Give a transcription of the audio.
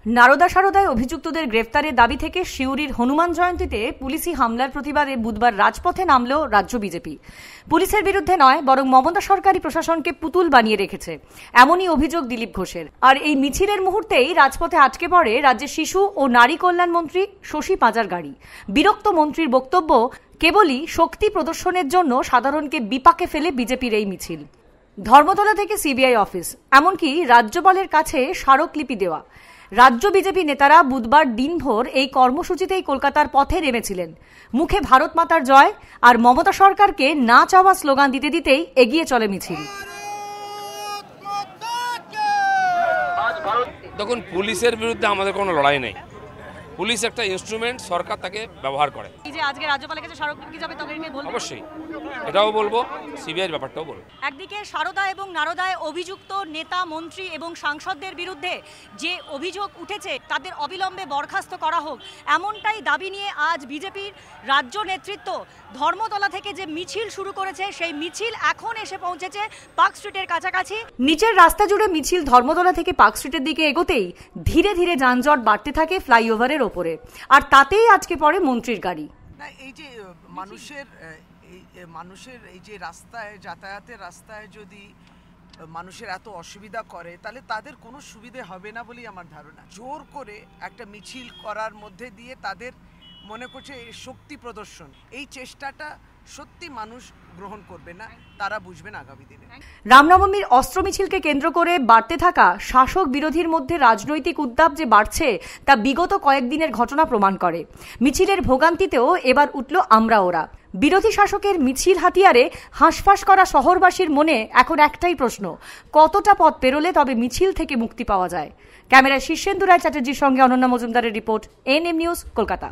নারদা সারদায় অভিযুক্তদের গ্রেফতারের দাবি থেকে সিউড়ির হনুমান জয়ন্তীতে পুলিশি হামলার প্রতিবাদে বুধবার রাজপথে নামল রাজ্য বিজেপি। পুলিশের বিরুদ্ধে নয়, বরং মমতা সরকারি প্রশাসনকে পুতুল বানিয়ে রেখেছে, এমনই অভিযোগ দিলীপ ঘোষের। আর এই মিছিলের মুহূর্তেই রাজপথে আটকে পড়ে রাজ্যের শিশু ও নারী কল্যাণ মন্ত্রী শশী পাঁজার গাড়ি। বিরক্ত মন্ত্রীর বক্তব্য, কেবলই শক্তি প্রদর্শনের জন্য সাধারণকে বিপাকে ফেলে বিজেপির এই মিছিল। ধর্মতলা থেকে সিবিআই অফিস, এমনকি রাজ্যপালের কাছে স্মারকলিপি দেওয়া। রাজ্য বিজেপি নেতারা বুধবার দিনভর এই কর্মসূচিতেই কলকাতার পথে নেমেছিলেন। মুখে ভারত মাতার জয় আর মমতা সরকারকে না চাওয়া স্লোগান দিতে দিতেই এগিয়ে চলে মিছিল। দেখুন, পুলিশের বিরুদ্ধে আমাদের কোনো লড়াই নেই। পুলিশ একটা ইনস্ট্রুমেন্ট, সরকার তাকে ব্যবহার করে। এই যে আজকে রাজ্যপালের কাছে স্মারকলিপি যাবে, তবে অবশ্যই এটাও বলবো, সিবিআইয়ের ব্যাপারটাও বলবো। একদিকে সারদা এবং নারদায় অভিযুক্ত নেতা, মন্ত্রী এবং সাংসদদের বিরুদ্ধে যে অভিযোগ উঠেছে তাদের অবিলম্বে বরখাস্ত করা হোক, এমনটাই দাবি নিয়ে আজ বিজেপির রাজ্য নেতৃত্ব ধর্মতলা থেকে যে মিছিল শুরু করেছে, সেই মিছিল এখন এসে পৌঁছেছে পার্ক স্ট্রিটের কাছাকাছি। নিচের রাস্তা জুড়ে মিছিল ধর্মতলা থেকে পার্ক স্ট্রিটের দিকে এগোতেই ধীরে ধীরে যানজট বাড়তে থাকে ফ্লাইওভারের ওপরে, আর তাতেই আজকে পড়ে মন্ত্রীর গাড়ি। এই যে মানুষের এই যে রাস্তায় যাতায়াতের রাস্তায় যদি মানুষের এত অসুবিধা করে, তাহলে তাদের কোনো সুবিধে হবে না বলেই আমার ধারণা। জোর করে একটা মিছিল করার মধ্যে দিয়ে তাদের মনে করছে শক্তি প্রদর্শন, এই চেষ্টাটা সত্যি মানুষ গ্রহণ করবে না, তারা বুঝবেন আগামী দিনে। রামনবমীর অস্ত্র মিছিলকে কেন্দ্র করে বাড়তে থাকা শাসক বিরোধীর মধ্যে রাজনৈতিক উত্তাপ যে বাড়ছে তা বিগত কয়েকদিনের ঘটনা প্রমাণ করে। মিছিলের ভোগান্তিতেও এবার উঠল আমরা ওরা। বিরোধী শাসকের মিছিল হাতিয়ারে হাঁসফাঁস করা শহরবাসীর মনে এখন একটাই প্রশ্ন, কতটা পথ পেরোলে তবে মিছিল থেকে মুক্তি পাওয়া যায়। ক্যামেরায় শীর্ষেন্দু রায় চ্যাটার্জির সঙ্গে অনন্যা মজুমদারের রিপোর্ট, এনএম নিউজ, কলকাতা।